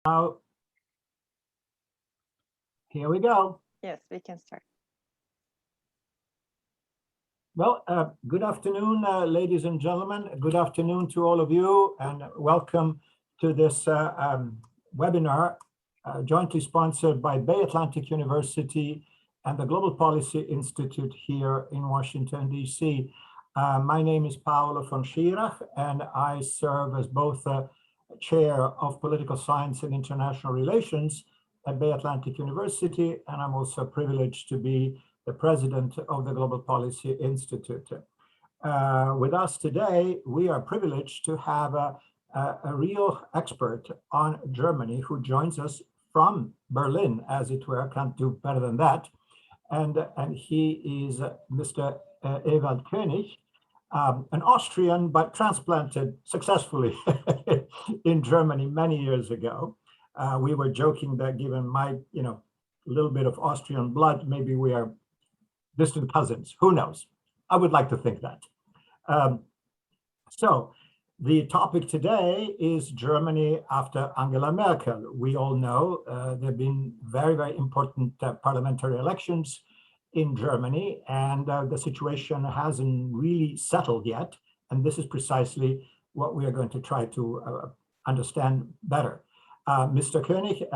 Now, here we go. Yes, we can start. Well, good afternoon, ladies and gentlemen. Good afternoon to all of you, and welcome to this webinar jointly sponsored by Bay Atlantic University and the Global Policy Institute here in Washington, D.C. My name is Paolo von Schirach, and I serve as both Chair of Political Science and International Relations at Bay Atlantic University, and I'm also privileged to be the president of the Global Policy Institute. With us today, we are privileged to have a real expert on Germany who joins us from Berlin, as it were. Can't do better than that. And he is Mr. Ewald König, an Austrian, but transplanted successfully in Germany many years ago. We were joking that given my, little bit of Austrian blood, maybe we are distant cousins. Who knows? I would like to think that. So the topic today is Germany after Angela Merkel. We all know there have been very, very important parliamentary elections in Germany, and the situation hasn't really settled yet. And this is precisely what we are going to try to understand better. Mr. König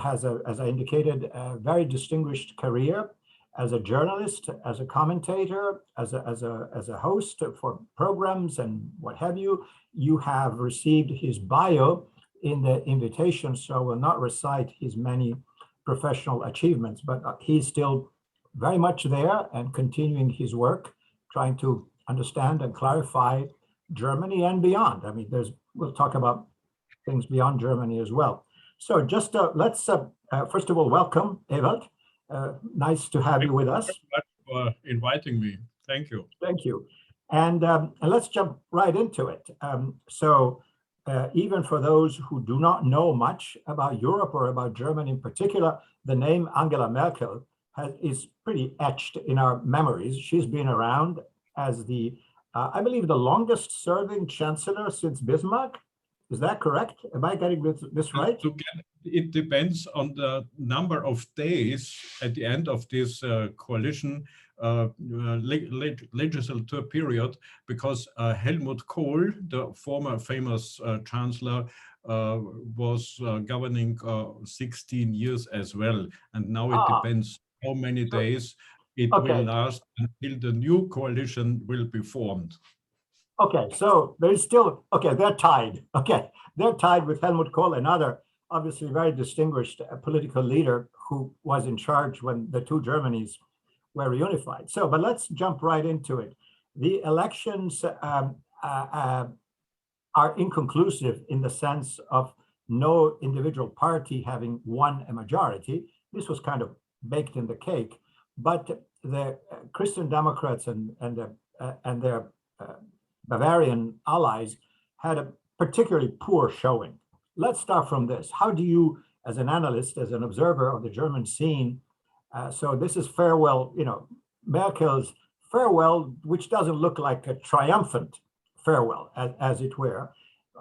has, as I indicated, a very distinguished career as a journalist, as a commentator, as a host for programs and what have you. You have received his bio in the invitation, so I will not recite his many professional achievements, but he's still very much there and continuing his work, trying to understand and clarify Germany and beyond. I mean, we'll talk about things beyond Germany as well. So just let's first of all welcome Ewald. Nice to have you with us. Thank you very much for inviting me. Thank you. Thank you. And let's jump right into it. So even for those who do not know much about Europe or about Germany in particular, the name Angela Merkel is pretty etched in our memories. She's been around as the, I believe, the longest serving chancellor since Bismarck. Is that correct? Am I getting this right? It depends on the number of days at the end of this coalition legislature period, because Helmut Kohl, the former famous chancellor, was governing 16 years as well. And now it depends how many days it will last until the new coalition will be formed. Okay, so there's still, they're tied. Okay, they're tied with Helmut Kohl, another obviously very distinguished political leader who was in charge when the two Germanys were reunified. So, but let's jump right into it. The elections are inconclusive in the sense of no individual party having won a majority. This was kind of baked in the cake, but the Christian Democrats and their Bavarian allies had a particularly poor showing. Let's start from this. How do you, as an analyst, as an observer of the German scene, so this is farewell, Merkel's farewell, which doesn't look like a triumphant farewell, as it were.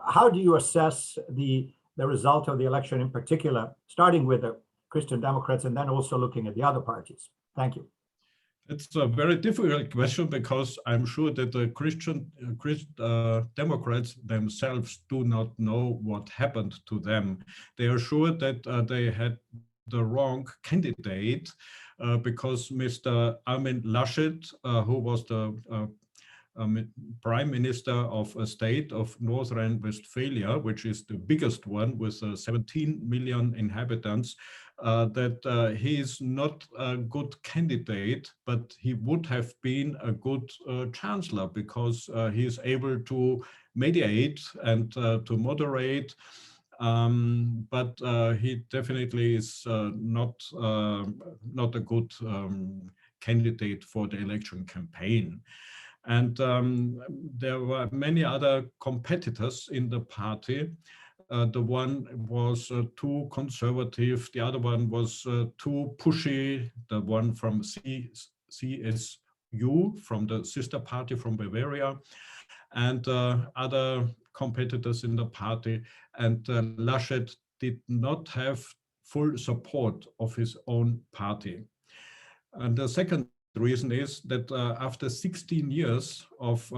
How do you assess the result of the election in particular, starting with the Christian Democrats and then also looking at the other parties? Thank you. It's a very difficult question, because I'm sure that the Christian Democrats themselves do not know what happened to them. They are sure that they had the wrong candidate, because Mr. Armin Laschet, who was the Prime Minister of a state of North Rhine-Westphalia, which is the biggest one with 17 million inhabitants, that he is not a good candidate, but he would have been a good chancellor, because he is able to mediate and to moderate. But he definitely is not a good candidate for the election campaign. And there were many other competitors in the party. The one was too conservative, the other one was too pushy, the one from CSU, from the sister party from Bavaria, and other competitors in the party. And Laschet did not have full support of his own party. And the second reason is that after 16 years of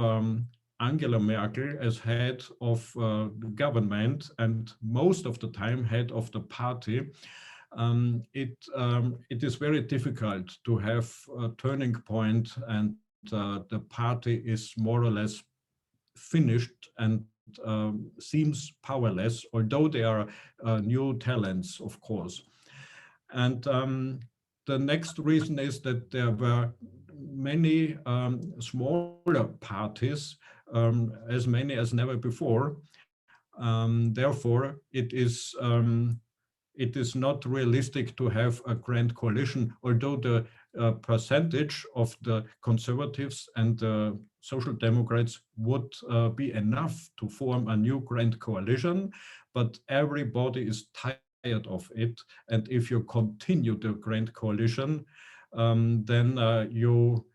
Angela Merkel as head of the government and most of the time head of the party, it is very difficult to have a turning point, and the party is more or less finished and seems powerless, although there are new talents, of course. And the next reason is that there were many smaller parties, as many as never before. Therefore, it is not realistic to have a grand coalition, although the percentage of the conservatives and the social democrats would be enough to form a new grand coalition, but everybody is tired of it. And if you continue the grand coalition, then you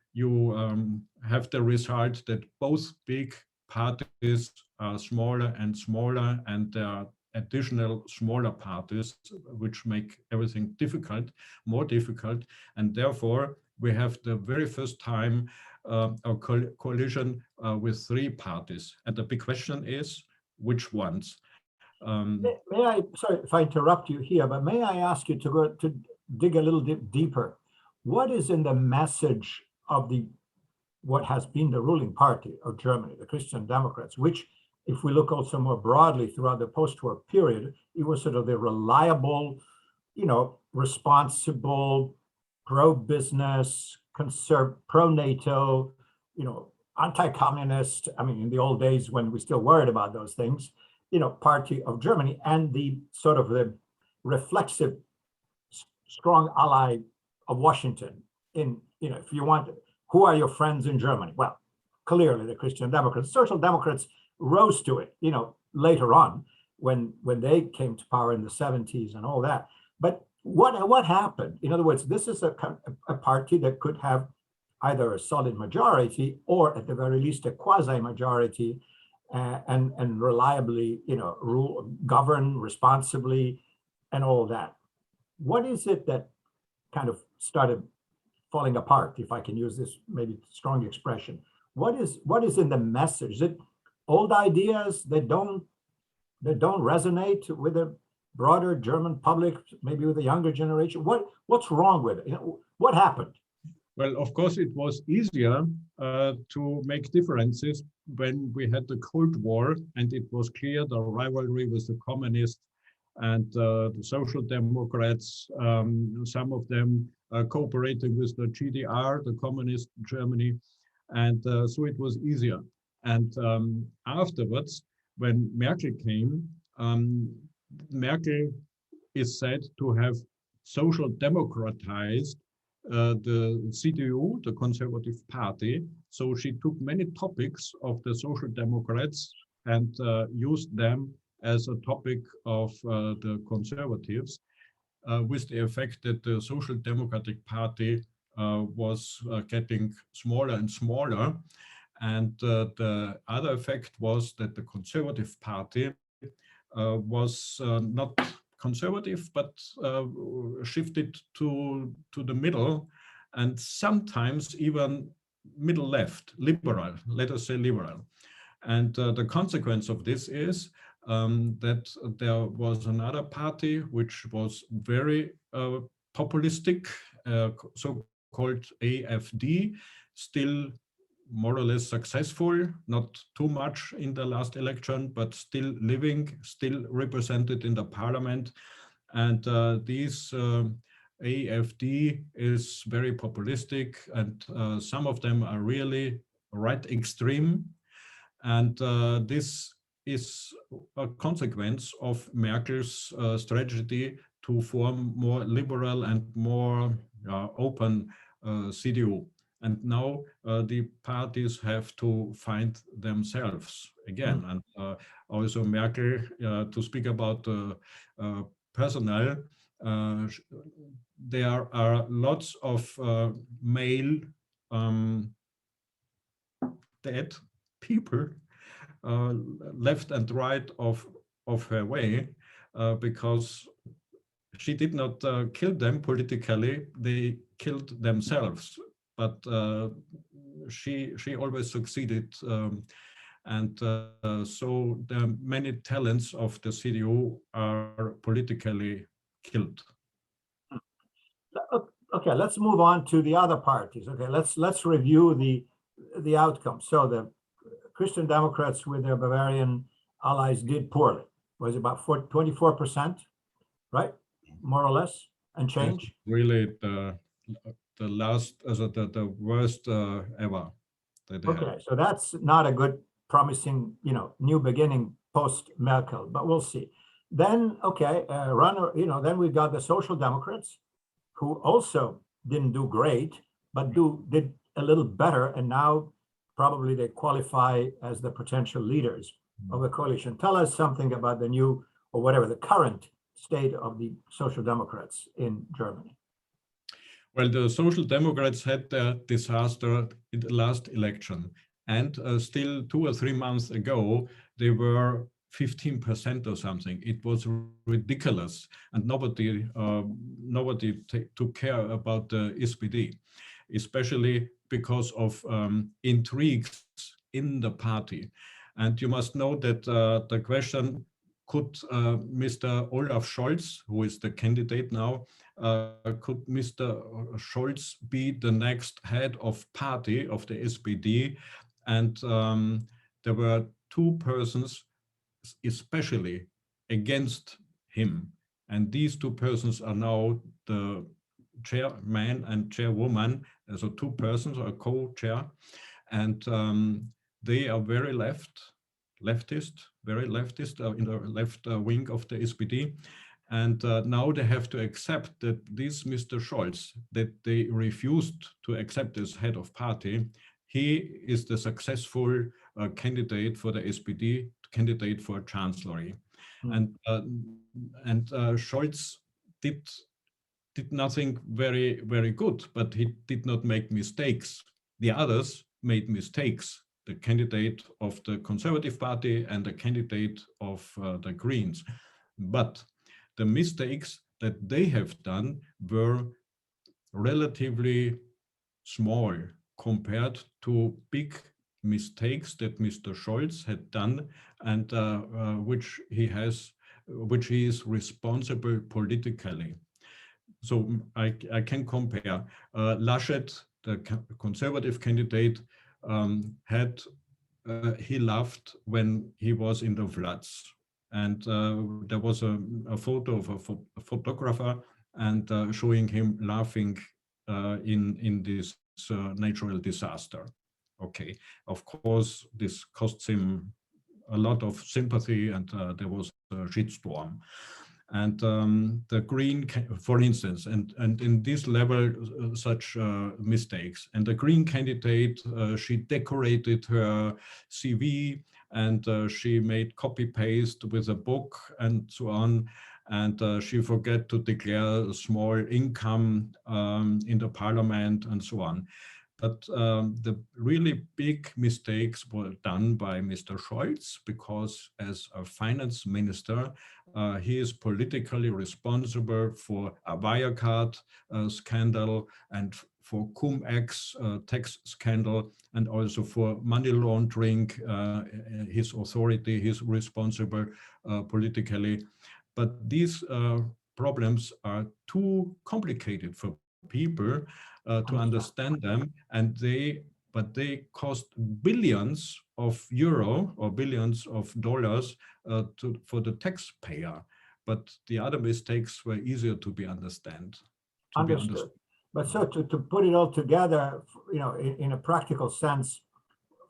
have the result that both big parties are smaller and smaller, and there are additional smaller parties which make everything difficult, more difficult. And therefore, we have the very first time a coalition with three parties. And the big question is, which ones? May I, sorry if I interrupt you here, but may I ask you to dig a little bit deeper? What is in the message of what has been the ruling party of Germany, the Christian Democrats, which, if we look also more broadly throughout the post-war period, it was sort of the reliable, responsible, pro-business, pro-NATO, anti-communist, I mean, in the old days when we still worried about those things, party of Germany, and the sort of the reflexive, strong ally of Washington in, if you want, who are your friends in Germany? Well, clearly the Christian Democrats. Social Democrats rose to it, later on when they came to power in the 70s and all that. But what happened? In other words, this is a party that could have either a solid majority or at the very least a quasi-majority and reliably, govern responsibly and all that. What is it that kind of started falling apart, if I can use this maybe strong expression? What is in the message? Is it old ideas that don't resonate with the broader German public, maybe with the younger generation? What's wrong with it? What happened? Well, of course, it was easier to make differences when we had the Cold War, and it was clear the rivalry with the communists and the social democrats, some of them cooperating with the GDR, the communist Germany, and so it was easier. And afterwards, when Merkel came, Merkel is said to have social democratized the CDU, the Conservative Party. So she took many topics of the Social Democrats and used them as a topic of the Conservatives, with the effect that the Social Democratic Party was getting smaller and smaller. And the other effect was that the Conservative Party was not conservative, but shifted to the middle, and sometimes even middle left, liberal, let us say liberal. And the consequence of this is that there was another party which was very populistic, so-called AfD, still more or less successful, not too much in the last election, but still living, still represented in the parliament. And these AfD is very populistic, and some of them are really right extreme. And this is a consequence of Merkel's strategy to form more liberal and more open CDU. And now the parties have to find themselves again. And also Merkel, to speak about personnel, there are lots of male dead people left and right of her way. because she did not kill them politically, they killed themselves. But she always succeeded. And so the many talents of the CDU are politically killed. Okay, let's move on to the other parties. Okay, let's review the outcome. So the Christian Democrats with their Bavarian allies did poorly. Was about 24%, right? More or less, and change. It's really the last, the worst ever. Okay, so that's not a good, promising, new beginning post Merkel, but we'll see. Then, okay, then we've got the Social Democrats, who also didn't do great, but did a little better, and now probably they qualify as the potential leaders of the coalition. Tell us something about the new, or whatever, the current state of the Social Democrats in Germany. Well, the Social Democrats had a disaster in the last election, and still 2 or 3 months ago, they were 15% or something. It was ridiculous, and nobody took care about the SPD, especially because of intrigues in the party. And you must know that the question, could Mr. Olaf Scholz, who is the candidate now, could Mr. Scholz be the next head of party of the SPD? And there were 2 persons especially against him. And these 2 persons are now the chairman and chairwoman, so 2 persons are co-chair. And they are very leftist, very leftist, in the left wing of the SPD. And now they have to accept that this Mr. Scholz, that they refused to accept as head of party, he is the successful candidate for the SPD, candidate for chancellery. And Scholz did nothing very, very good, but he did not make mistakes. The others made mistakes. The candidate of the Conservative Party and the candidate of the Greens. But the mistakes that they have done were relatively small compared to big mistakes that Mr. Scholz had done, and which he is responsible politically. So I can compare. Laschet, the Conservative candidate, he laughed when he was in the floods, and there was a photo of a photographer and showing him laughing in this natural disaster. Okay, of course, this cost him a lot of sympathy, and there was a shitstorm. And the Green, for instance, and in this level, such mistakes. And the Green candidate, she decorated her CV, and she made copy-paste with a book and so on. And she forgot to declare a small income in the parliament and so on. But the really big mistakes were done by Mr. Scholz, because as a finance minister, he is politically responsible for a Wirecard scandal and for cum-ex tax scandal, and also for money laundering. His authority, he's responsible politically. But these problems are too complicated for people to understand them, and they cost billions of euro or billions of dollars for the taxpayer. But the other mistakes were easier to be understood. But so to put it all together, in a practical sense,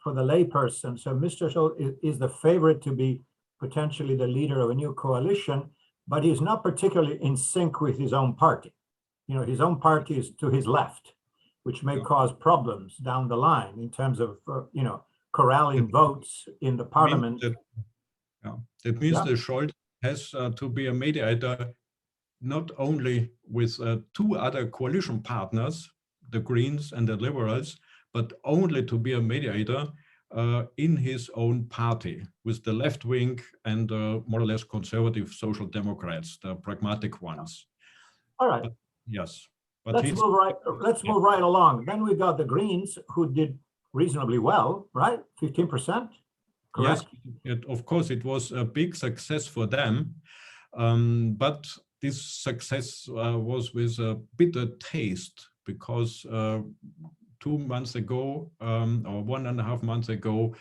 for the layperson, so Mr. Scholz is the favorite to be potentially the leader of a new coalition, but he's not particularly in sync with his own party. His own party is to his left, which may cause problems down the line in terms of, corralling votes in the parliament. That means that Scholz has to be a mediator, not only with 2 other coalition partners, the Greens and the Liberals, but only to be a mediator in his own party with the left wing and more or less conservative social democrats, the pragmatic ones. All right. But, yes. But Let's move right along. Then we got the Greens, who did reasonably well, right? 15%, correct? Yes, of course, it was a big success for them. But this success was with a bitter taste because 2 months ago, or 1.5 months ago,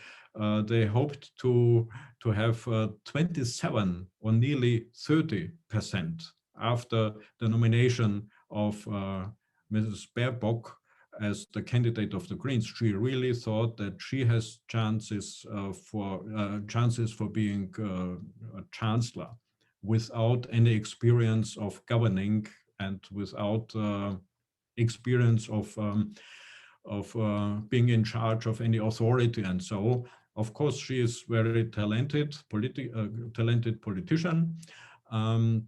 they hoped to have 27 or nearly 30% after the nomination of Mrs. Baerbock as the candidate of the Greens. She really thought that she has chances for being a chancellor without any experience of governing and without experience of being in charge of any authority. And so, of course, she is very talented politician,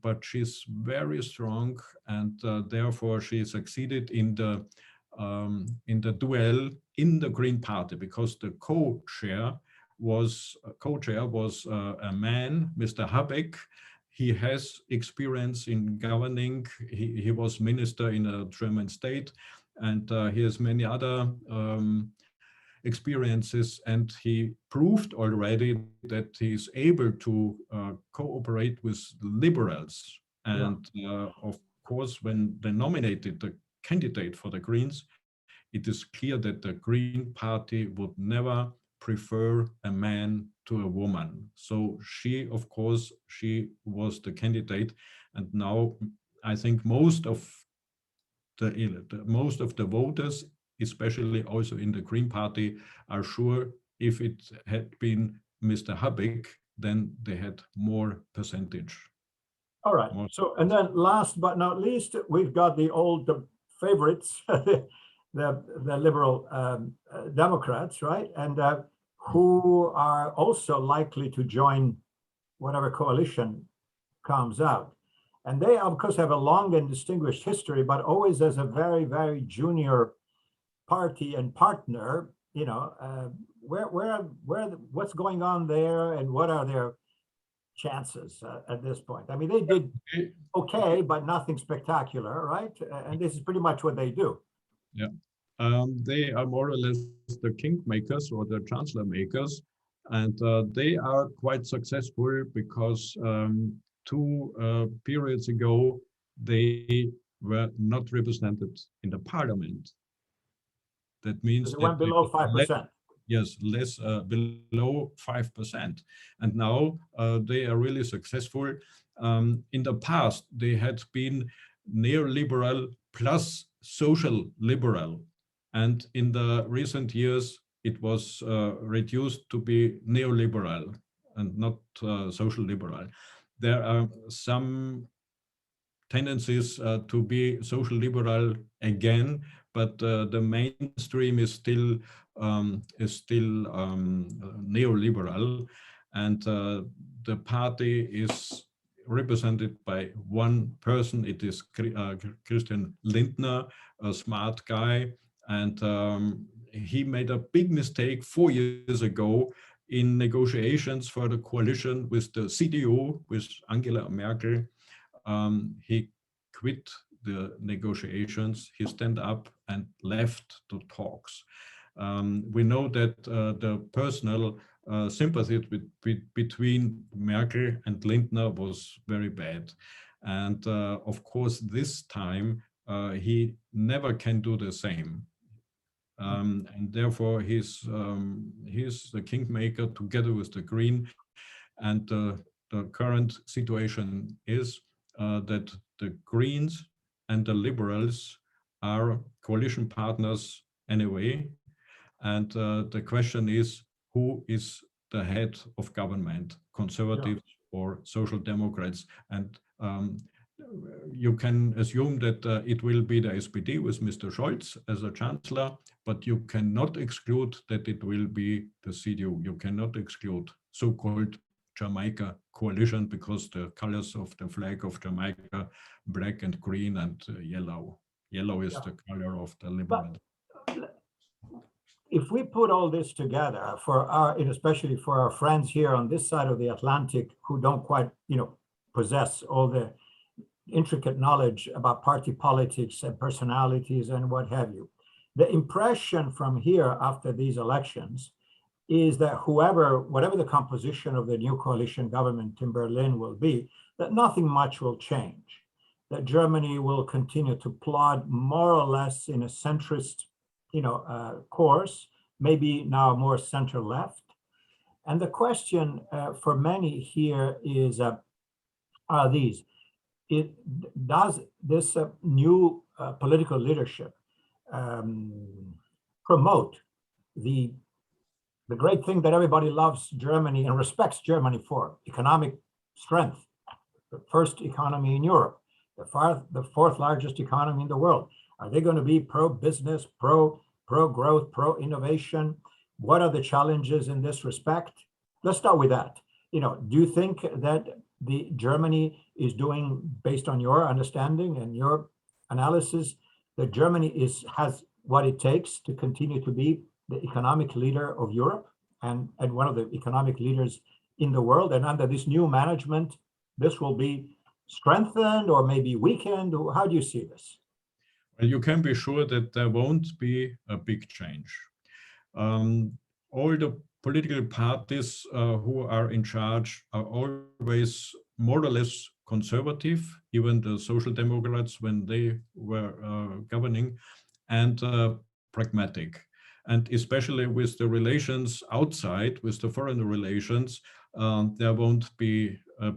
but she's very strong, and therefore she succeeded in the duel in the Green Party, because the co-chair was a man, Mr. Habeck. He has experience in governing. He was minister in a German state, and he has many other experiences, and he proved already that he is able to cooperate with liberals. And of course, when they nominated the candidate for the Greens, it is clear that the Green Party would never prefer a man to a woman. So she, of course, she was the candidate, and now I think most of the voters, especially also in the Green Party, are sure if it had been Mr. Habeck, then they had more percentage. All right. So, and then last but not least, we've got the old favorites, the Liberal Democrats, right? And who are also likely to join whatever coalition comes out. And they, of course, have a long and distinguished history, but always as a very, very junior party and partner. You know, what's going on there, and what are their chances at this point? I mean, they did okay, but nothing spectacular, right? And this is pretty much what they do. Yeah, they are more or less the king makers or the chancellor makers, and they are quite successful because 2 periods ago they were not represented in the parliament. That means it went below 5%. Yes, less below 5%, and now they are really successful. In the past, they had been neoliberal plus social liberal, and in the recent years, it was reduced to be neoliberal and not social liberal. There are some tendencies to be social liberal again, but the mainstream is still neoliberal, and the party is represented by one person. It is Christian Lindner, a smart guy, and he made a big mistake 4 years ago in negotiations for the coalition with the CDU, with Angela Merkel. He quit the negotiations, he stand up and left the talks. We know that the personal sympathy between Merkel and Lindner was very bad. And of course, this time he never can do the same. And therefore he's the kingmaker together with the Green. And the current situation is that the Greens and the Liberals are coalition partners anyway. And the question is, who is the head of government, conservatives or social democrats? And you can assume that it will be the SPD with Mr. Scholz as a chancellor, but you cannot exclude that it will be the CDU. You cannot exclude so-called Jamaica coalition, because the colors of the flag of Jamaica, black and green and yellow. Yellow is the color of the liberal. if we put all this together for our, and especially for our friends here on this side of the Atlantic who don't quite, possess all the intricate knowledge about party politics and personalities and what have you, the impression from here after these elections is that whatever the composition of the new coalition government in Berlin will be, that nothing much will change, that Germany will continue to plod more or less in a centrist course, maybe now more center left. And the question for many here is, are these, does this new political leadership promote the great thing that everybody loves Germany and respects Germany for, economic strength, the first economy in Europe, the fourth largest economy in the world? Are they going to be pro-business, pro-growth, pro-innovation? What are the challenges in this respect? Let's start with that. Do you think that the Germany is doing, based on your understanding and your analysis, that Germany has what it takes to continue to be the economic leader of Europe and one of the economic leaders in the world? And under this new management, this will be strengthened or maybe weakened? How do you see this? Well, you can be sure that there won't be a big change. All the political parties who are in charge are always more or less conservative, even the Social Democrats when they were governing, and pragmatic. And especially with the relations outside, with the foreign relations, there won't be a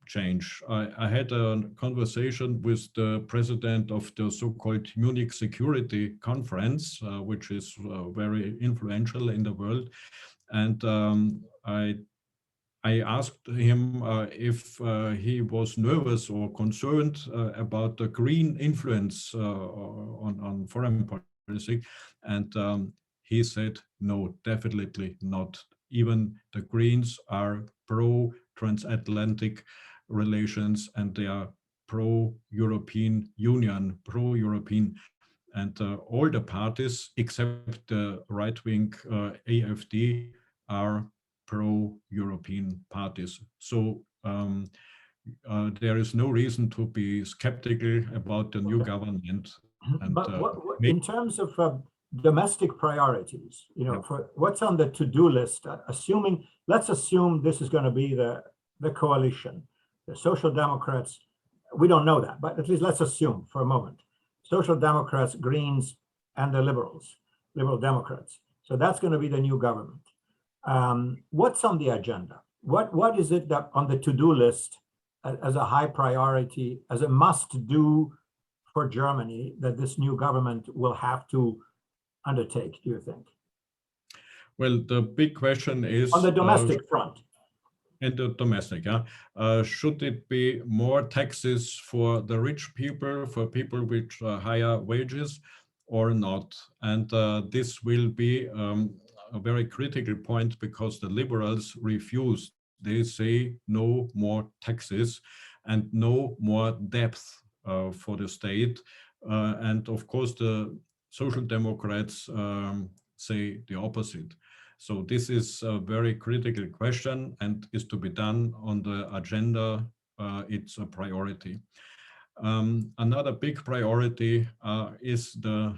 change. I had a conversation with the president of the so-called Munich Security Conference, which is very influential in the world. And I asked him if he was nervous or concerned about the green influence on foreign policy. And he said, no, definitely not. Even the Greens are pro-transatlantic relations, and they are pro-European Union, pro-European. And all the parties, except the right-wing AfD, are pro-European parties. So there is no reason to be skeptical about the new government. And, but in terms of domestic priorities, for what's on the to-do list, let's assume this is going to be the coalition, the Social Democrats, we don't know that, but at least let's assume for a moment, Social Democrats, Greens, and the Liberal Democrats. So that's going to be the new government. What's on the agenda? What is it that on the to-do list as a high priority, as a must-do for Germany that this new government will have to undertake, do you think? Well, the big question is... On the domestic front. In the domestic, should it be more taxes for the rich people, for people with higher wages, or not? And this will be a very critical point, because the liberals refuse. They say no more taxes and no more depth for the state. And of course, the Social Democrats say the opposite. So this is a very critical question and is to be done on the agenda. It's a priority. Another big priority is the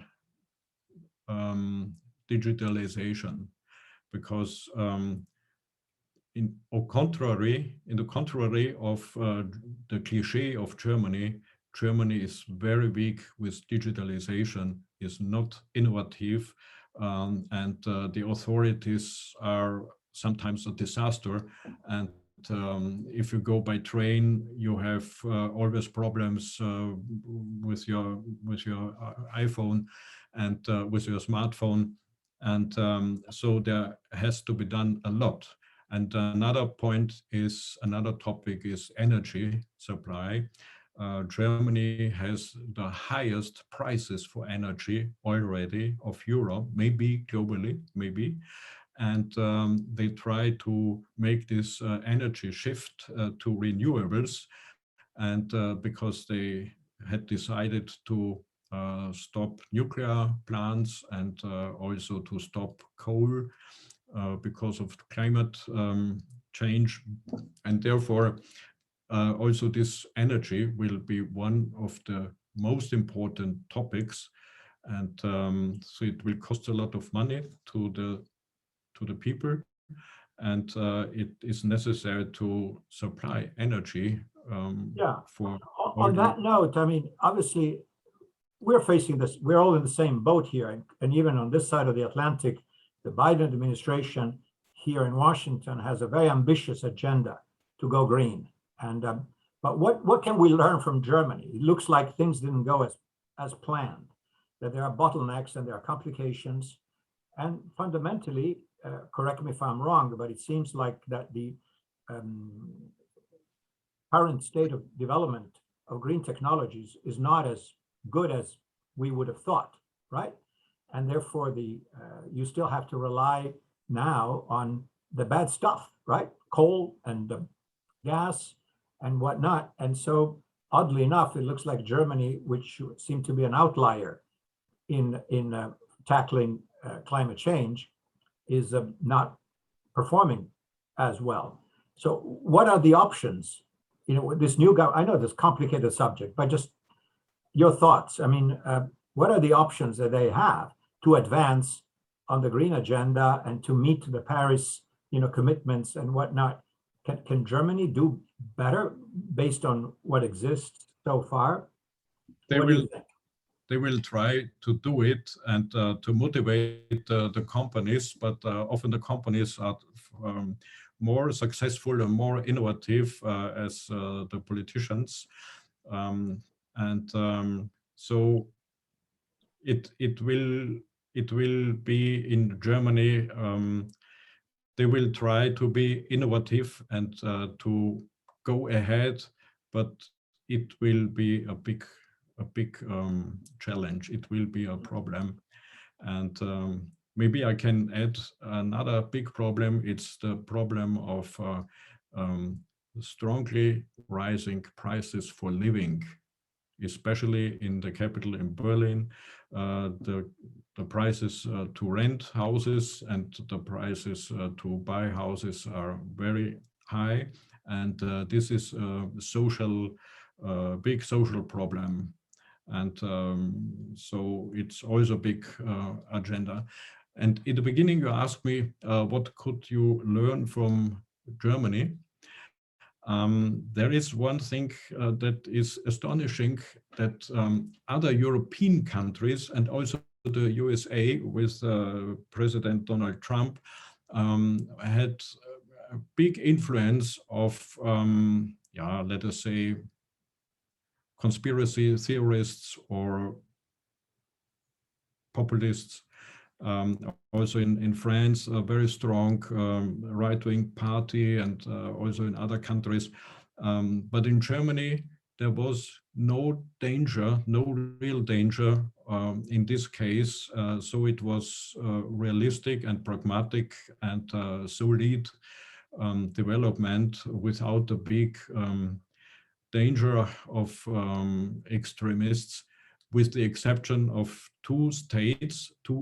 digitalization, because in the contrary of the cliche of Germany, Germany is very weak with digitalization, is not innovative, and the authorities are sometimes a disaster. And if you go by train, you have always problems with your iPhone and with your smartphone. And so there has to be done a lot. And another topic is energy supply. Germany has the highest prices for energy already of Europe, maybe globally, maybe. And they try to make this energy shift to renewables. And because they had decided to stop nuclear plants and also to stop coal because of climate change. And therefore, also this energy will be one of the most important topics. And so it will cost a lot of money to the people. And it is necessary to supply energy for on that note, I mean, obviously, we're facing this, we're all in the same boat here. And even on this side of the Atlantic, the Biden administration here in Washington has a very ambitious agenda to go green. And but what can we learn from Germany? It looks like things didn't go as planned, that there are bottlenecks and there are complications. And fundamentally, correct me if I'm wrong, but it seems like that the current state of development of green technologies is not as good as we would have thought, right? And therefore, you still have to rely now on the bad stuff, right? Coal and gas and whatnot. And so, oddly enough, it looks like Germany, which seemed to be an outlier in tackling climate change, is not performing as well. So what are the options? You know, this new government, I know this complicated subject, but just your thoughts. I mean, what are the options that they have to advance on the green agenda and to meet the Paris, commitments and whatnot? Can Germany do better based on what exists so far? They will try to do it and to motivate the companies, but often the companies are more successful and more innovative as the politicians. So it will be in Germany. They will try to be innovative and to go ahead, but it will be a big challenge. It will be a problem. And maybe I can add another big problem. It's the problem of strongly rising prices for living, especially in the capital in Berlin. The prices to rent houses and the prices to buy houses are very high. And this is a big social problem. And so it's always a big agenda. And in the beginning, you asked me, what could you learn from Germany? There is one thing that is astonishing, that other European countries and also the USA with President Donald Trump had a big influence of, let us say, conspiracy theorists or populists. Also in France, a very strong right-wing party, and also in other countries. But in Germany, there was no real danger in this case. So it was realistic and pragmatic and solid development without a big danger of extremists, with the exception of two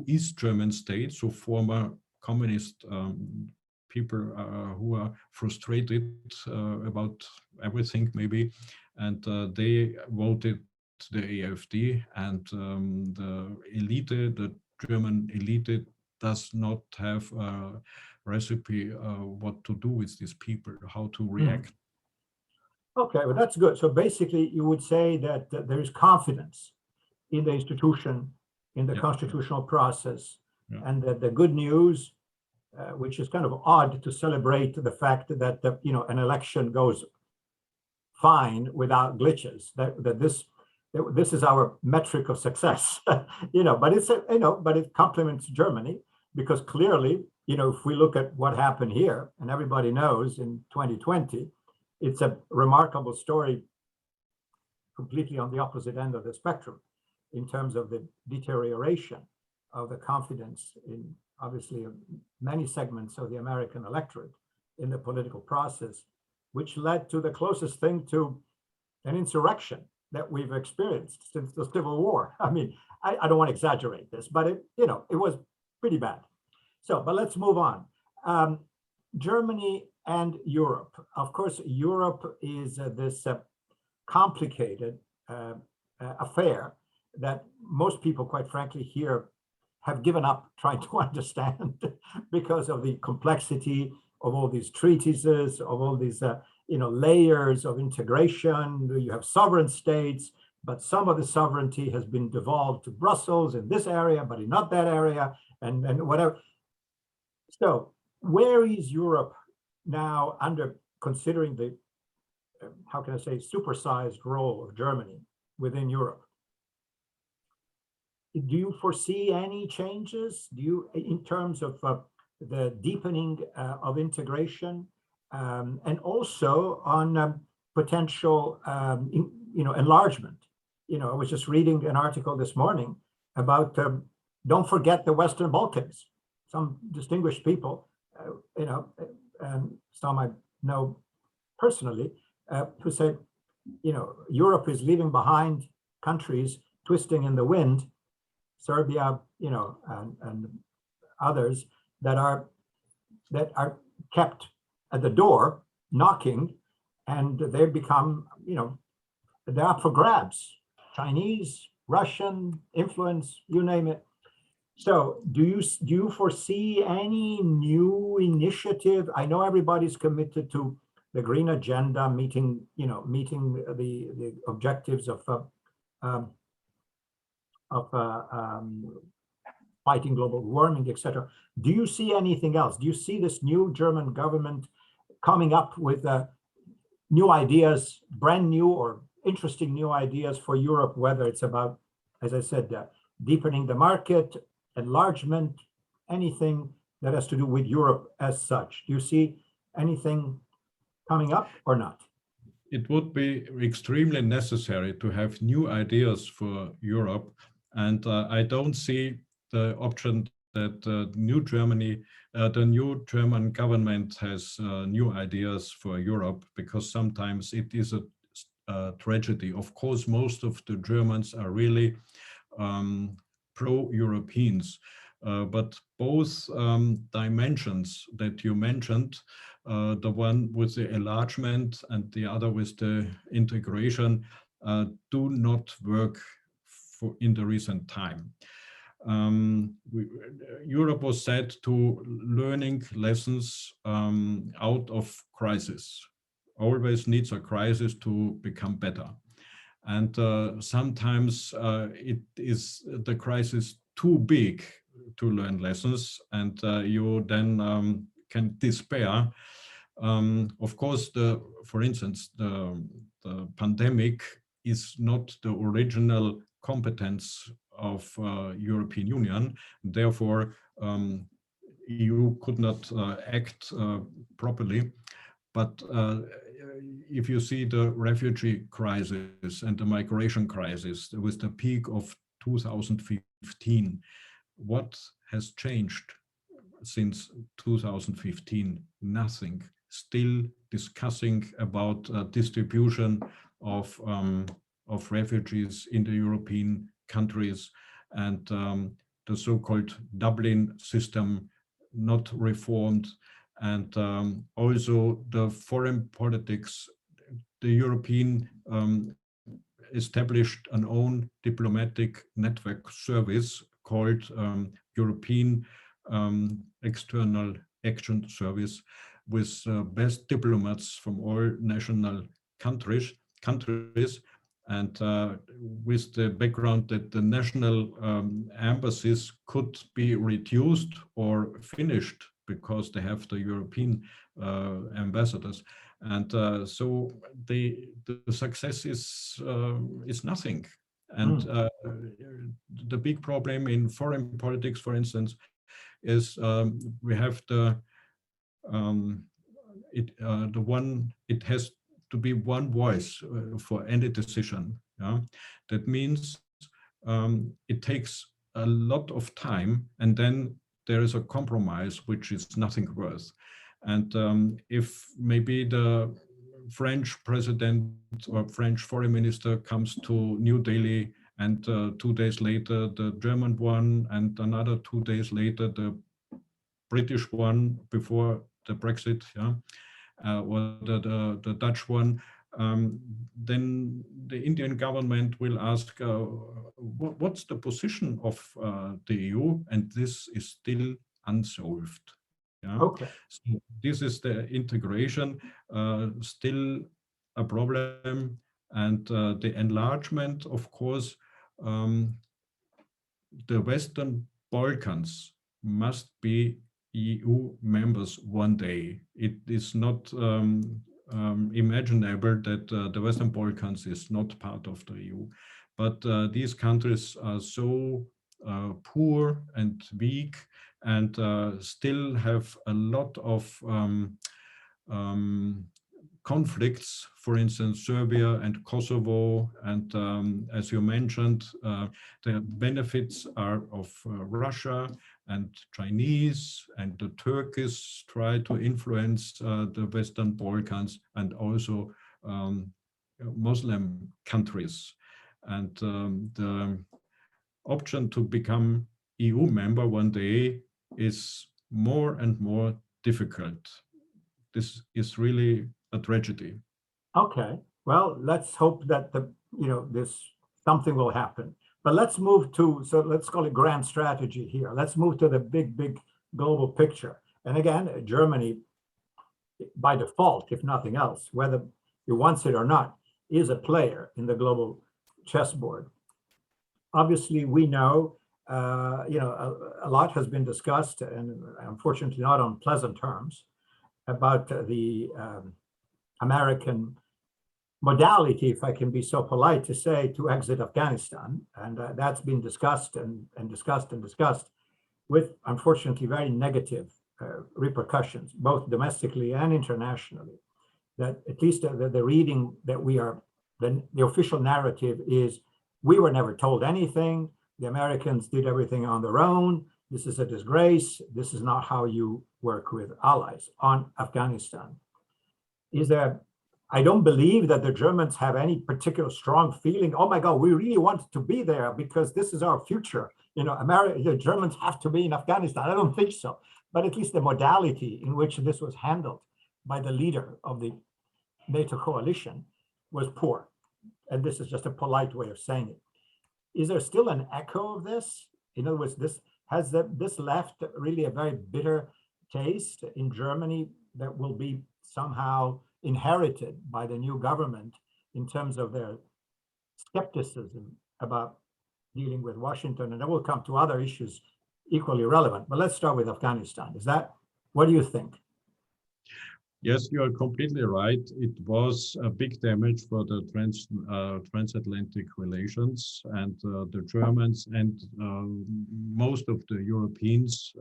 East German states, so former communist people who are frustrated about everything maybe, and they voted the AfD, and the German elite does not have a recipe what to do with these people, how to react. Okay, well, that's good. So basically, you would say that there is confidence in the institution, in the constitutional process, and that the good news, which is kind of odd to celebrate the fact that an election goes fine without glitches. That this is our metric of success, But it's but it complements Germany, because clearly, if we look at what happened here, and everybody knows in 2020, it's a remarkable story, completely on the opposite end of the spectrum, in terms of the deterioration of the confidence in, obviously, many segments of the American electorate in the political process, which led to the closest thing to an insurrection that we've experienced since the Civil War. I mean, I don't want to exaggerate this, but it was pretty bad. So, but let's move on. Germany and Europe. Of course, Europe is this complicated affair that most people, quite frankly, here have given up trying to understand because of the complexity of all these treatises, of all these layers of integration. You have sovereign states, but some of the sovereignty has been devolved to Brussels in this area, but in not that area, and whatever. So where is Europe now under considering the, how can I say, supersized role of Germany within Europe? Do you foresee any changes? Do you, in terms of the deepening of integration, and also on potential, enlargement? I was just reading an article this morning about don't forget the Western Balkans. Some distinguished people, some I know personally, who said, Europe is leaving behind countries twisting in the wind, Serbia, and others that are kept at the door knocking, and they've become, they're up for grabs. Chinese, Russian influence, you name it. So do you foresee any new initiative? I know everybody's committed to the green agenda, meeting the objectives of fighting global warming, etc. Do you see anything else? Do you see this new German government coming up with new ideas, brand new or interesting new ideas for Europe, whether it's about, as I said, deepening the market, enlargement, anything that has to do with Europe as such? Do you see anything coming up or not? It would be extremely necessary to have new ideas for Europe. And I don't see the option that the new German government has new ideas for Europe, because sometimes it is a tragedy. Of course, most of the Germans are really pro-Europeans, but both dimensions that you mentioned, the one with the enlargement and the other with the integration, do not work in the recent time. Europe was set to learning lessons out of crisis. Always needs a crisis to become better. And sometimes it is the crisis too big to learn lessons, and you then can despair. Of course, for instance, the pandemic is not the original competence of European Union. Therefore, EU could not act properly. But if you see the refugee crisis and the migration crisis with the peak of 2015, what has changed since 2015? Nothing. Still discussing about distribution of refugees in the European countries, and the so-called Dublin system not reformed, and also the foreign politics. The European established an own diplomatic network service called European External Action Service, with best diplomats from all national countries, and with the background that the national embassies could be reduced or finished because they have the European ambassadors, and so the success is nothing. And the big problem in foreign politics, for instance, is we have it has to be one voice for any decision. Yeah? That means it takes a lot of time, and then there is a compromise which is nothing worth. And if maybe the French president or French foreign minister comes to New Delhi, and 2 days later the German one, and another 2 days later the British one before the Brexit, yeah, or the Dutch one. Then the Indian government will ask, what's the position of the EU? And this is still unsolved. Yeah? Okay. So this is the integration, still a problem. And the enlargement, of course, the Western Balkans must be EU members one day. It is not imaginable that the Western Balkans is not part of the EU. But these countries are so poor and weak, and still have a lot of conflicts, for instance, Serbia and Kosovo, and as you mentioned, the benefits are of Russia and Chinese, and the Turkish try to influence the Western Balkans, and also Muslim countries. And the option to become EU member one day is more and more difficult. This is really a tragedy. Okay. Well, let's hope that something will happen. But let's move to, so let's call it grand strategy here. Let's move to the big global picture. And again, Germany, by default, if nothing else, whether you want it or not, is a player in the global chessboard. Obviously, we know, a lot has been discussed, and unfortunately not on pleasant terms, about the American modality, if I can be so polite to say, to exit Afghanistan. And that's been discussed and discussed with, unfortunately, very negative repercussions, both domestically and internationally. That at least the reading that we are, the official narrative is, we were never told anything. The Americans did everything on their own. This is a disgrace. This is not how you work with allies on Afghanistan. I don't believe that the Germans have any particular strong feeling, oh my God, we really want to be there because this is our future. The Germans have to be in Afghanistan. I don't think so. But at least the modality in which this was handled by the leader of the NATO coalition was poor. And this is just a polite way of saying it. Is there still an echo of this? In other words, this left really a very bitter taste in Germany that will be somehow inherited by the new government in terms of their skepticism about dealing with Washington, and then we'll come to other issues equally relevant. But let's start with Afghanistan. What do you think? Yes, you are completely right. It was a big damage for the transatlantic relations, and the Germans and most of the Europeans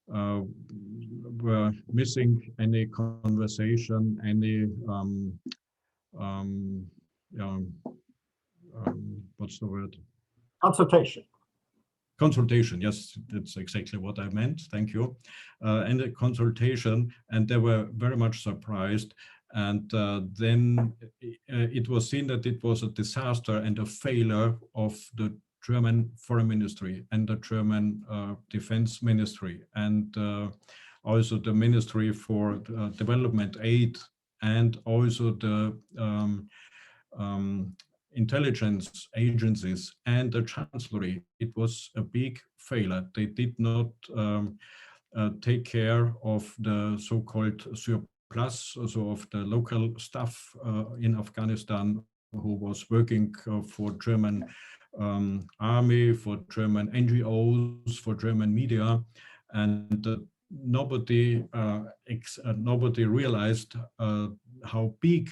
were missing any conversation, any what's the word? Consultation. Consultation, yes, that's exactly what I meant. Thank you. And a consultation, and they were very much surprised. And then it was seen that it was a disaster and a failure of the German foreign ministry and the German defense ministry, and also the Ministry for Development Aid, and also the intelligence agencies and the chancellery. It was a big failure. They did not take care of the so-called surplus, also of the local staff in Afghanistan who was working for German army, for German NGOs, for German media, and nobody realized how big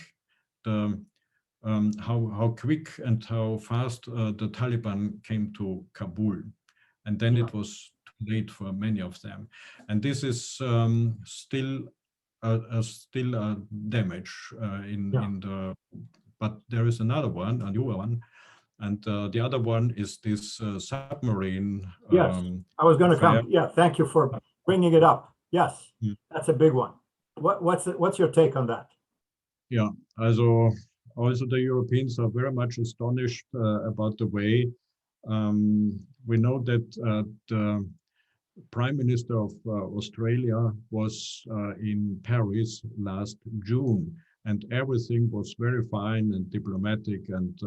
how quick and how fast the Taliban came to Kabul, and then it was too late for many of them. And this is still a damage in the. But there is another one, a newer one, and the other one is this submarine. Yes, I was going to come. Yeah, thank you for bringing it up. Yes, that's a big one. What's your take on that? Yeah, also the Europeans are very much astonished about the way we know that the Prime Minister of Australia was in Paris last June, and everything was very fine and diplomatic and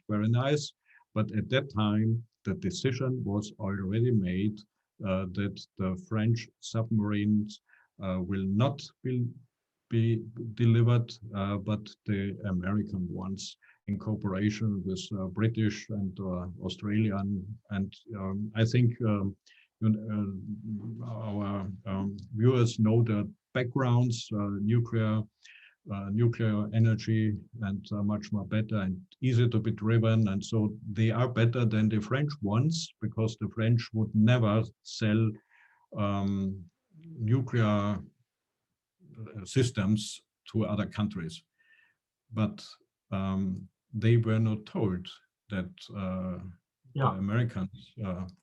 very nice. But at that time, the decision was already made that the French submarines will not be delivered, but the American ones in cooperation with British and Australian. And I think our viewers know the backgrounds, nuclear energy, and much more better and easier to be driven. And so they are better than the French ones, because the French would never sell nuclear systems to other countries. But they were not told that the Americans,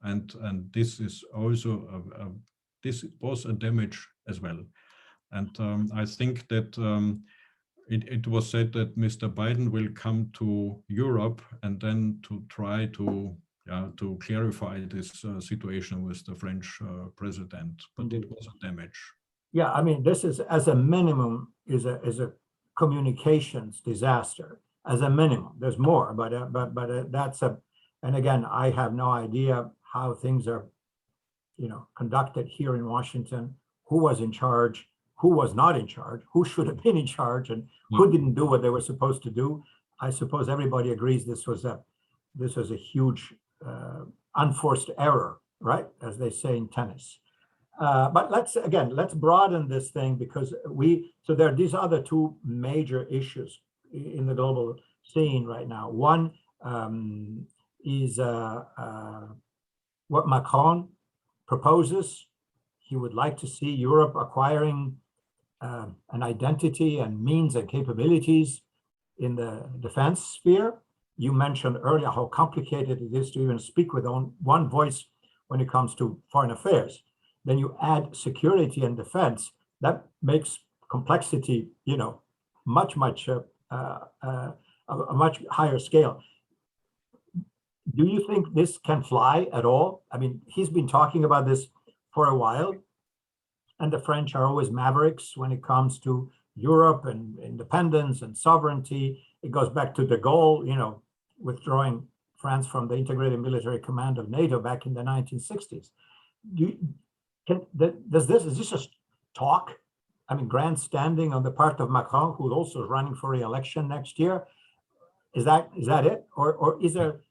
and this is also this was a damage as well. And I think that it was said that Mr. Biden will come to Europe and then to try to clarify this situation with the French president, but it was a damage. Yeah, I mean, this is, as a minimum, is a communications disaster. As a minimum, there's more, but that's a. And again, I have no idea how things are, conducted here in Washington. Who was in charge? Who was not in charge? Who should have been in charge? And who didn't do what they were supposed to do? I suppose everybody agrees this was a huge unforced error, right? As they say in tennis. But let's broaden this thing, because so there are these other two major issues in the global scene right now. One is what Macron proposes. He would like to see Europe acquiring an identity and means and capabilities in the defense sphere. You mentioned earlier how complicated it is to even speak with one voice when it comes to foreign affairs. Then you add security and defense. That makes complexity, much a much higher scale. Do you think this can fly at all? I mean, he's been talking about this for a while, and the French are always mavericks when it comes to Europe and independence and sovereignty. It goes back to de Gaulle, withdrawing France from the integrated military command of NATO back in the 1960s. Is this a talk? I mean, grandstanding on the part of Macron, who also is running for re-election next year. Is that it, or is there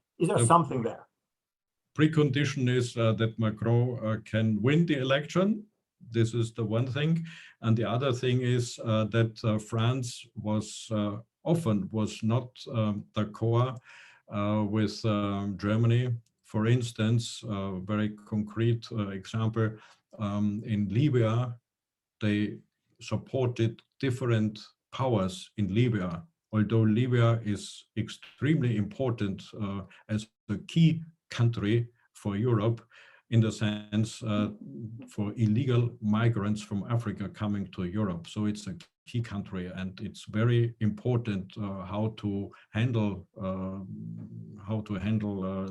something there? Precondition is that Macron can win the election. This is the one thing, and the other thing is that France was not the core with Germany. For instance, a very concrete example, in Libya, they supported different powers in Libya, although Libya is extremely important as a key country for Europe, in the sense for illegal migrants from Africa coming to Europe. So it's a key country, and it's very important how to handle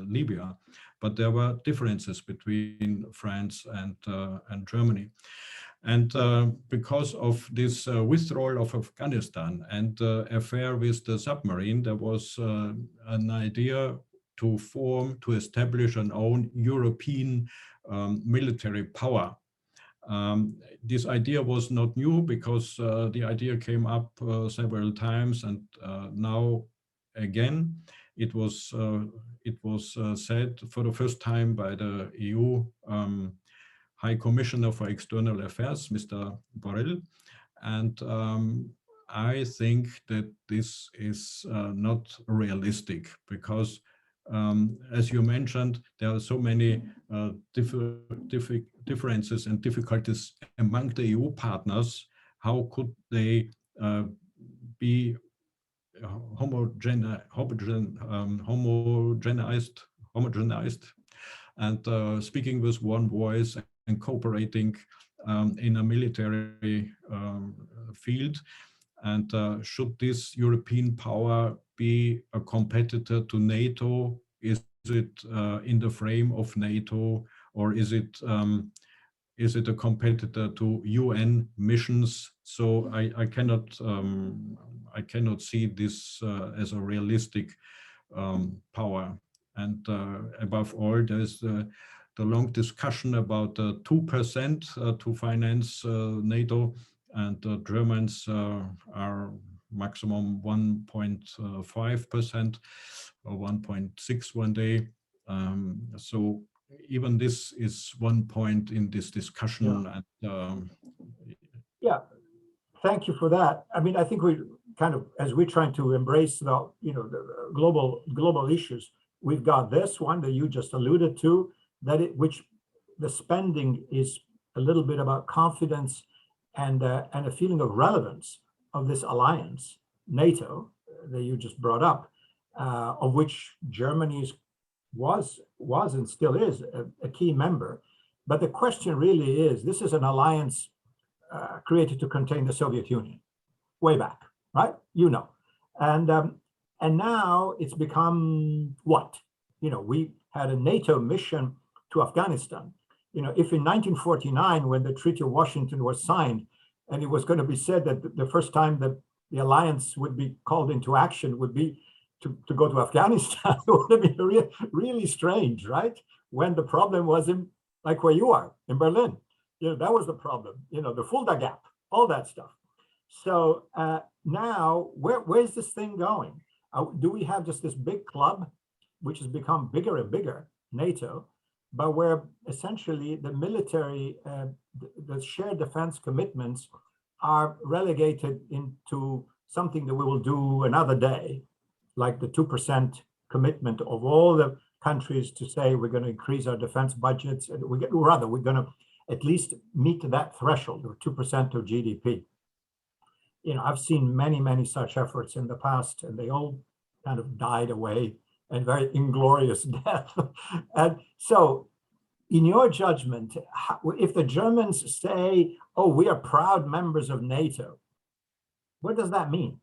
Libya. But there were differences between France and Germany. And because of this withdrawal of Afghanistan and the affair with the submarine, there was an idea to establish an own European military power. This idea was not new, because the idea came up several times, and now again it was said for the first time by the EU High Commissioner for External Affairs, Mr. Borrell, and I think that this is not realistic, because as you mentioned, there are so many differences and difficulties among the EU partners. How could they be homogenized and speaking with one voice and cooperating in a military field? And should this European power be a competitor to NATO? Is it in the frame of NATO, or is it a competitor to UN missions? So I cannot see this as a realistic power. And above all, there's the long discussion about 2% to finance NATO, and Germans are maximum 1.5% or 1.6 one day. So even this is one point in this discussion. Yeah. And Yeah, thank you for that. I mean, I think we kind of, as we're trying to embrace the, you know, the global issues, we've got this one that you just alluded to, which the spending is a little bit about confidence and a feeling of relevance of this alliance, NATO, that you just brought up, of which Germany was and still is a key member. But the question really is, this is an alliance created to contain the Soviet Union way back, right? You know, and now it's become what? You know, we had a NATO mission to Afghanistan. You know, if in 1949, when the Treaty of Washington was signed, and it was going to be said that the first time that the alliance would be called into action would be to go to Afghanistan, it would have been really strange, right? When the problem was in, like where you are, in Berlin. You know, that was the problem, you know, the Fulda Gap, all that stuff. So now, where's this thing going? Do we have just this big club, which has become bigger and bigger, NATO, but where essentially the military, the shared defense commitments are relegated into something that we will do another day, like the 2% commitment of all the countries to say we're going to increase our defense budgets, and we're going to at least meet that threshold of 2% of GDP. You know, I've seen many such efforts in the past, and they all kind of died away and very inglorious death. And so, in your judgment, if the Germans say, oh, we are proud members of NATO, what does that mean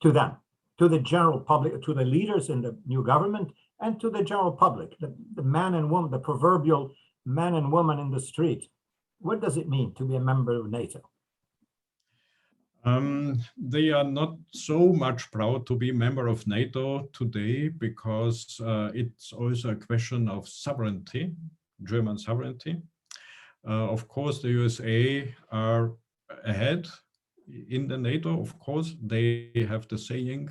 to them, to the general public, to the leaders in the new government, and to the general public, the man and woman, the proverbial man and woman in the street? What does it mean to be a member of NATO? They are not so much proud to be member of NATO today, because it's also a question of sovereignty, German sovereignty. Of course, the USA are ahead in the NATO. Of course, they have the saying.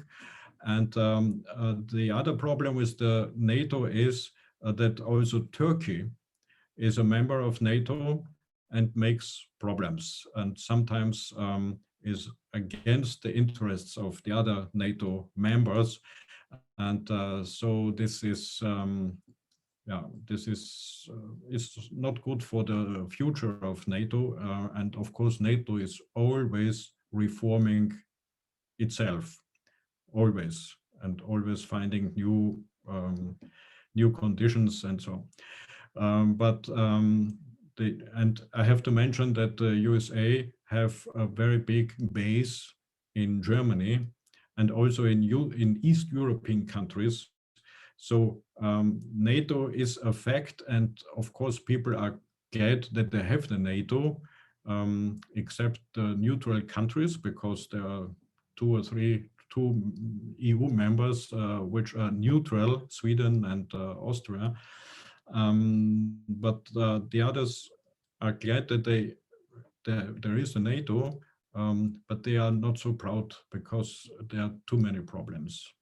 And the other problem with the NATO is that also Turkey is a member of NATO and makes problems, and sometimes is against the interests of the other NATO members. And so this is it's not good for the future of NATO. And of course, NATO is always reforming itself, always, and always finding new conditions and so on. And I have to mention that the USA have a very big base in Germany and also in East European countries. So NATO is a fact, and of course people are glad that they have the NATO, except the neutral countries, because there are two EU members which are neutral, Sweden and Austria. But the others are glad that there is a NATO, but they are not so proud because there are too many problems.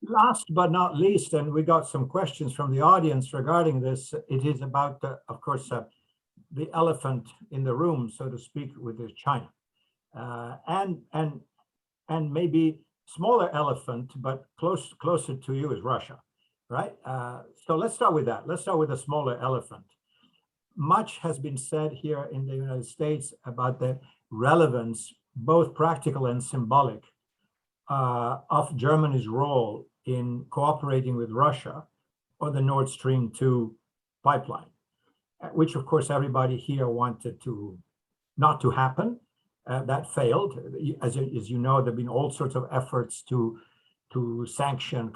Last but not least, and we got some questions from the audience regarding this, it is about, of course, the elephant in the room, so to speak, with China. And maybe smaller elephant, but closer to you is Russia, right? So let's start with that. Let's start with the smaller elephant. Much has been said here in the United States about the relevance, both practical and symbolic, of Germany's role in cooperating with Russia on the Nord Stream 2 pipeline, which of course everybody here wanted to not to happen. that failed. As you know, there have been all sorts of efforts to sanction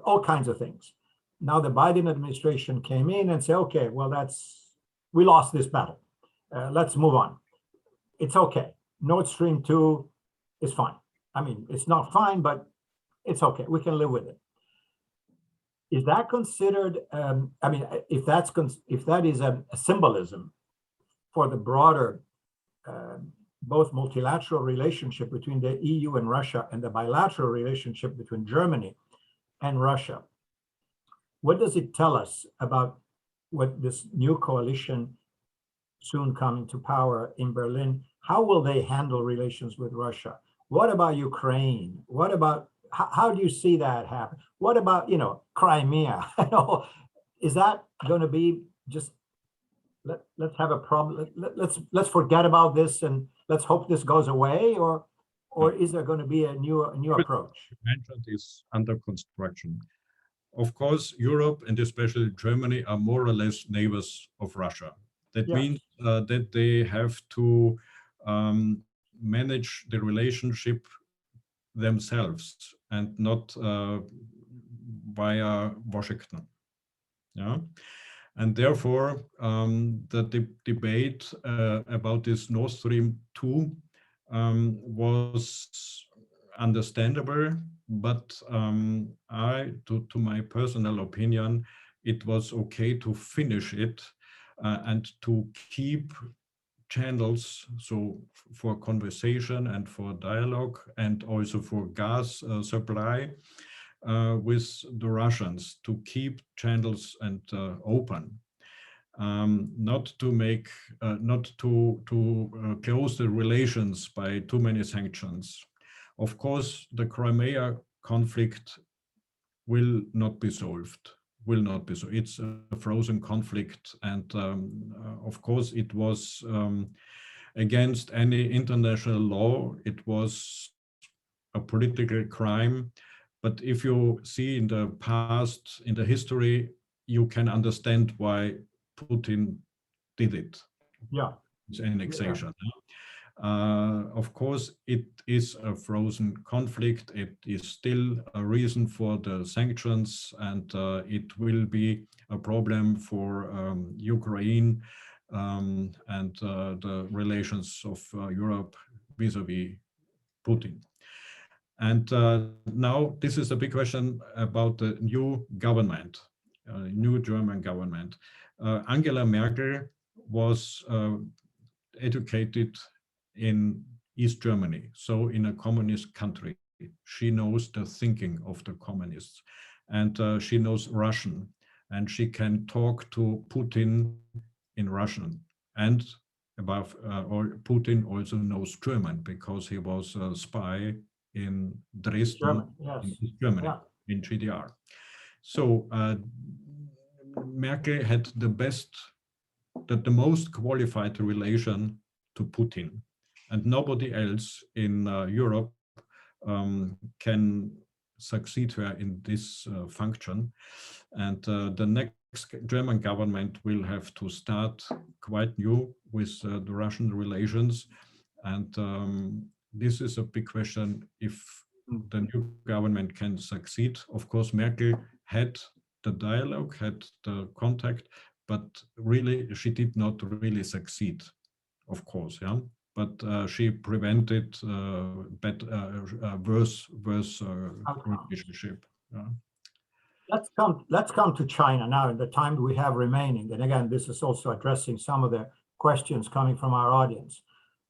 all kinds of things. Now the Biden administration came in and said, okay, well, we lost this battle. Let's move on. It's okay. Nord Stream 2 is fine. I mean, it's not fine, but it's okay. We can live with it. Is that considered, I mean, if that is a symbolism for the broader, both multilateral relationship between the EU and Russia and the bilateral relationship between Germany and Russia, what does it tell us about what this new coalition soon coming to power in Berlin? How will they handle relations with Russia? What about Ukraine? What about, how do you see that happen? What about, Crimea? Is that going to be just, let's have a problem, let's forget about this and let's hope this goes away, or is there going to be a new approach? Mentioned is under construction. Of course, Europe and especially Germany are more or less neighbors of Russia. That means that they have to manage the relationship themselves and not via Washington. Yeah, and therefore the debate about this Nord Stream 2 was understandable, but to my personal opinion, it was okay to finish it and to keep channels, so for conversation and for dialogue and also for gas supply with the Russians, to keep channels and open, not to make, not to close the relations by too many sanctions. Of course, the Crimea conflict will not be solved. It's a frozen conflict, and of course it was against any international law. It was a political crime, but if you see in the past, in the history, you can understand why Putin did it. Yeah, it's annexation. Yeah. Of course, it is a frozen conflict. It is still a reason for the sanctions, and it will be a problem for Ukraine and the relations of Europe vis-a-vis Putin. And now this is a big question about the new government, new German government. Angela Merkel was educated in East Germany, so in a communist country. She knows the thinking of the communists, and she knows Russian, and she can talk to Putin in Russian. And above all, Putin also knows German because he was a spy in Dresden, in East Germany, in GDR. So Merkel had the most qualified relation to Putin, and nobody else in Europe can succeed her in this function. And the next German government will have to start quite new with the Russian relations. And this is a big question if the new government can succeed. Of course, Merkel had the dialogue, had the contact, but really she did not really succeed, of course, yeah. But she prevented worse relationship. Yeah. Let's come to China now in the time we have remaining. And again, this is also addressing some of the questions coming from our audience.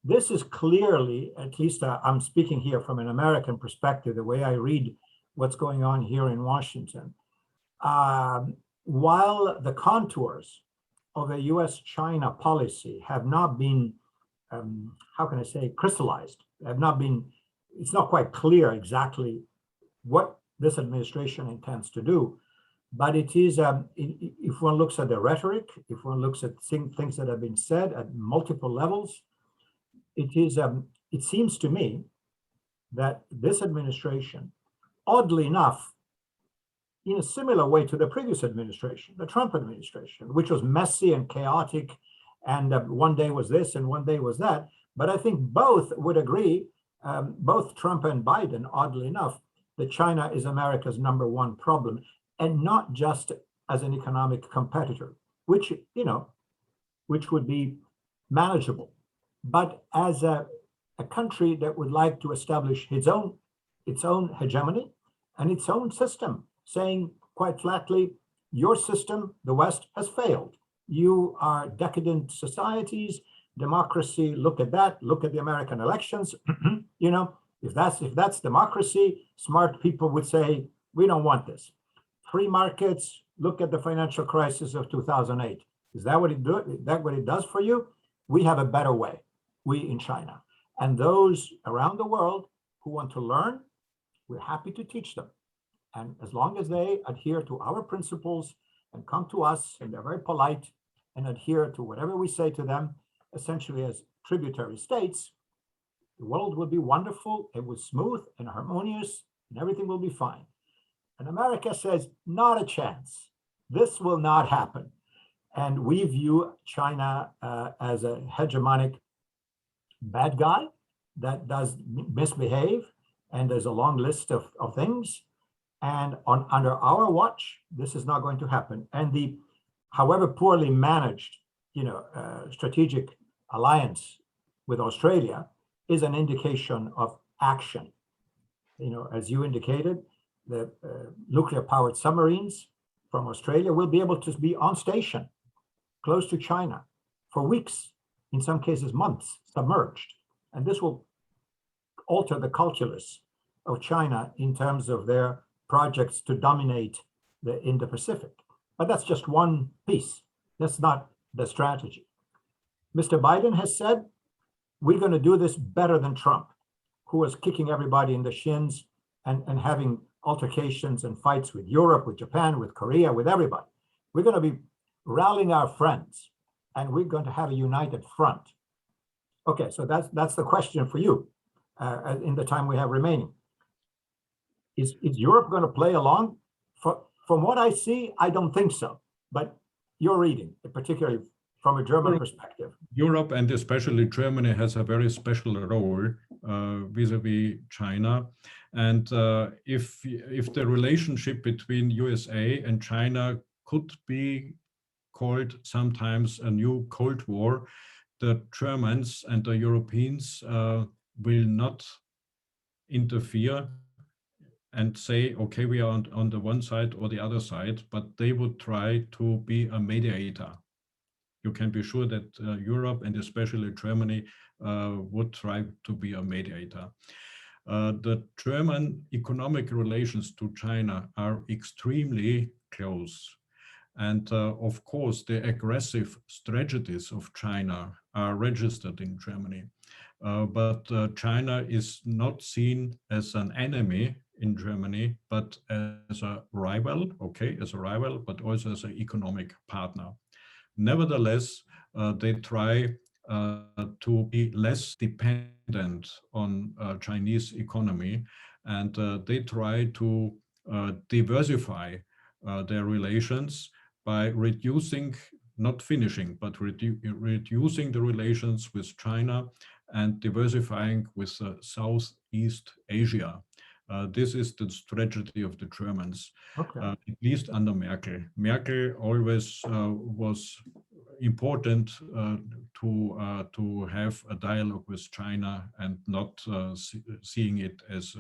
This is clearly, at least I'm speaking here from an American perspective, the way I read what's going on here in Washington. While the contours of a US-China policy have not been, how can I say, crystallized, have not been, it's not quite clear exactly what this administration intends to do. But it is, if one looks at the rhetoric, if one looks at things that have been said at multiple levels, it seems to me that this administration, oddly enough, in a similar way to the previous administration, the Trump administration, which was messy and chaotic, and one day was this and one day was that, But I think both would agree, both Trump and Biden, oddly enough, that China is America's #1 problem, and not just as an economic competitor, which, which would be manageable, but as a country that would like to establish its own hegemony and its own system, saying quite flatly, your system, the West, has failed. You are decadent societies, democracy, look at that, look at the American elections. If that's democracy, smart people would say, we don't want this. Free markets, look at the financial crisis of 2008. Is that what it does for you? We have a better way, we in China. And those around the world who want to learn, we're happy to teach them. And as long as they adhere to our principles and come to us, and they're very polite and adhere to whatever we say to them, essentially as tributary states, the world will be wonderful, it will be smooth and harmonious, and everything will be fine. And America says, not a chance. This will not happen. And we view China as a hegemonic bad guy that does misbehave, and there's a long list of things. And under our watch, this is not going to happen. And the, however poorly managed, strategic alliance with Australia is an indication of action. As you indicated, the nuclear-powered submarines from Australia will be able to be on station close to China for weeks, in some cases months, submerged. And this will alter the calculus of China in terms of their projects to dominate the Indo-Pacific. But that's just one piece. That's not the strategy. Mr. Biden has said, we're going to do this better than Trump, who was kicking everybody in the shins and having altercations and fights with Europe, with Japan, with Korea, with everybody. We're going to be rallying our friends, and we're going to have a united front. Okay, so that's the question for you in the time we have remaining. Is Europe going to play along? From what I see, I don't think so. But you're reading, particularly from a German perspective. Europe, and especially Germany, has a very special role vis-a-vis China. And if the relationship between USA and China could be called sometimes a new Cold War, the Germans and the Europeans will not interfere and say, okay, we are on the one side or the other side, but they would try to be a mediator. You can be sure that Europe, and especially Germany, would try to be a mediator. The German economic relations to China are extremely close. And of course, the aggressive strategies of China are registered in Germany. But China is not seen as an enemy in Germany, but as a rival, but also as an economic partner. Nevertheless, they try to be less dependent on Chinese economy, and they try to diversify their relations by reducing, not finishing, but reducing the relations with China and diversifying with Southeast Asia. This is the strategy of the Germans, at least under Merkel. Merkel always was important to have a dialogue with China and not seeing it as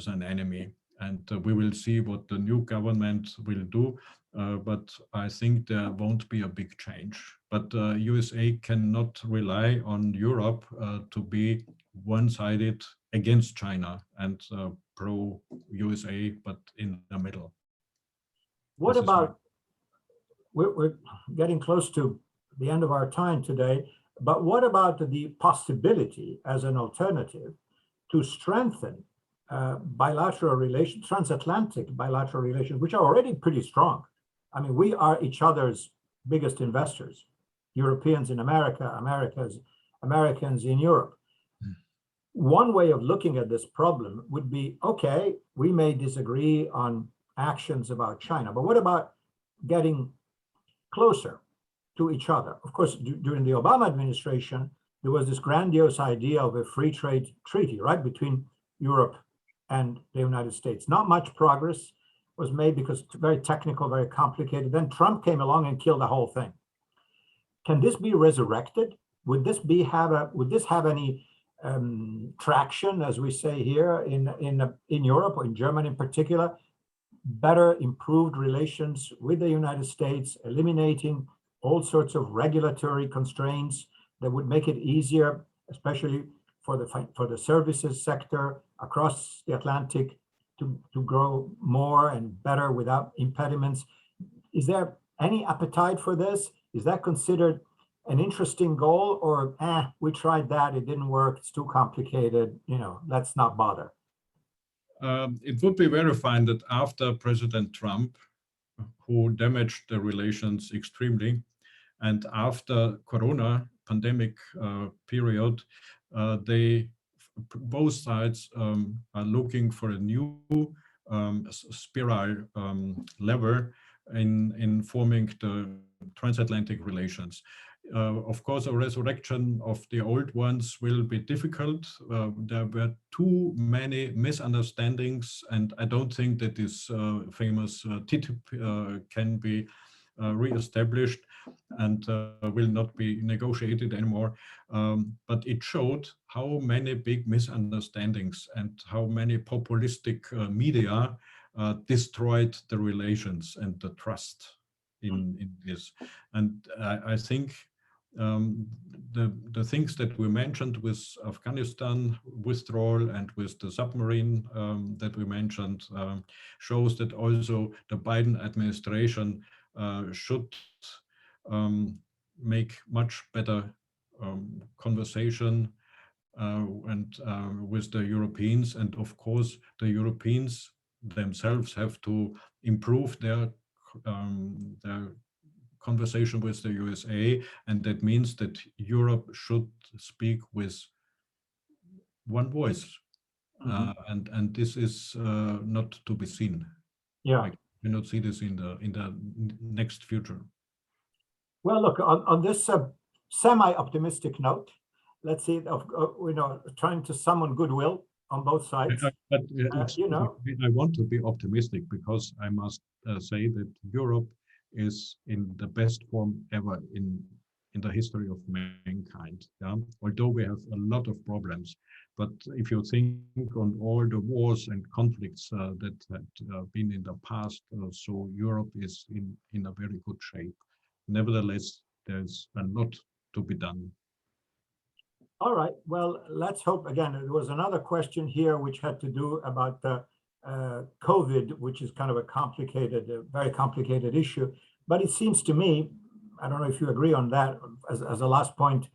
an enemy. And we will see what the new government will do, but I think there won't be a big change. But USA cannot rely on Europe to be one-sided against China and pro-USA, but in the middle. What about, we're getting close to the end of our time today, but what about the possibility as an alternative to strengthen bilateral relations, transatlantic bilateral relations, which are already pretty strong? I mean, we are each other's biggest investors, Europeans in America, Americans in Europe. One way of looking at this problem would be, okay, we may disagree on actions about China, but what about getting closer to each other? Of course, during the Obama administration, there was this grandiose idea of a free trade treaty, right, between Europe and the United States. Not much progress was made because it's very technical, very complicated. Then Trump came along and killed the whole thing. Can this be resurrected? Would this have any traction, as we say here in Europe or in Germany in particular? Better, improved relations with the United States, eliminating all sorts of regulatory constraints that would make it easier, especially for the services sector across the Atlantic, to grow more and better without impediments. Is there any appetite for this? Is that considered an interesting goal, or we tried that, it didn't work, it's too complicated, let's not bother? It would be very fine that after President Trump, who damaged the relations extremely, and after Corona pandemic period, both sides are looking for a new spiral lever in forming the transatlantic relations. Of course, a resurrection of the old ones will be difficult. There were too many misunderstandings, and I don't think that this famous TTIP can be re-established and will not be negotiated anymore. But it showed how many big misunderstandings and how many populistic media destroyed the relations and the trust in this. And I think the things that we mentioned with Afghanistan withdrawal and with the submarine that we mentioned shows that also the Biden administration should make much better conversation and with the Europeans. And of course, the Europeans themselves have to improve their conversation with the USA, and that means that Europe should speak with one voice. And this is not to be seen. Yeah, I cannot see this in the next future. Well, look, on this semi-optimistic note, let's see, trying to summon goodwill on both sides. But I want to be optimistic, because I must say that Europe is in the best form ever in the history of mankind. Yeah? Although we have a lot of problems, but if you think on all the wars and conflicts that had been in the past, so Europe is in a very good shape. Nevertheless, there's a lot to be done. All right, well, let's hope. Again, there was another question here which had to do about the COVID, which is kind of a very complicated issue. But it seems to me, I don't know if you agree on that as a last point,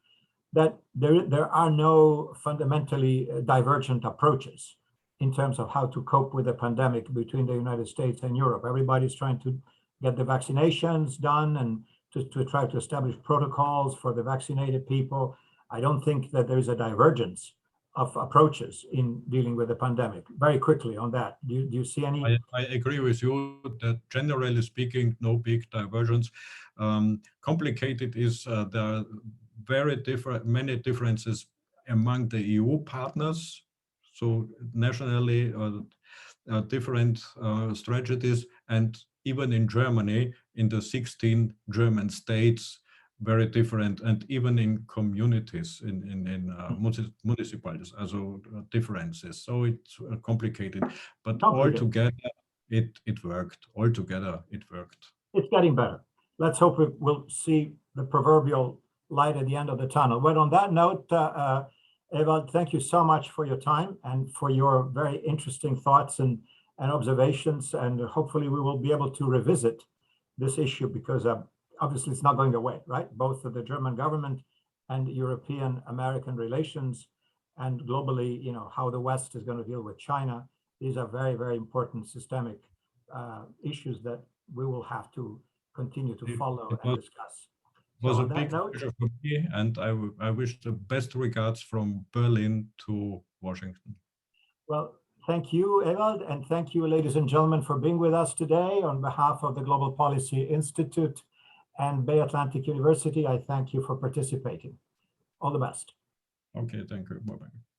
that there are no fundamentally divergent approaches in terms of how to cope with the pandemic between the United States and Europe. Everybody's trying to get the vaccinations done and to try to establish protocols for the vaccinated people. I don't think that there is a divergence of approaches in dealing with the pandemic. Very quickly on that, do you see any? I agree with you that generally speaking, no big divergence. Complicated is there are many differences among the EU partners. So nationally, different strategies, and even in Germany, in the 16 German states, very different, and even in communities, in municipalities, also differences. So it's complicated, but altogether it worked. Altogether it worked. It's getting better. Let's hope we'll see the proverbial light at the end of the tunnel. But on that note, Ewald, thank you so much for your time and for your very interesting thoughts and observations. And hopefully we will be able to revisit this issue, because obviously it's not going away, right? Both the German government and European-American relations, and globally, how the West is going to deal with China. These are very, very important systemic issues that we will have to continue to follow and discuss. It was a big pleasure for me, and I wish the best regards from Berlin to Washington. Well, thank you, Ewald, and thank you, ladies and gentlemen, for being with us today. On behalf of the Global Policy Institute and Bay Atlantic University, I thank you for participating. All the best. Okay, thank you. Bye-bye.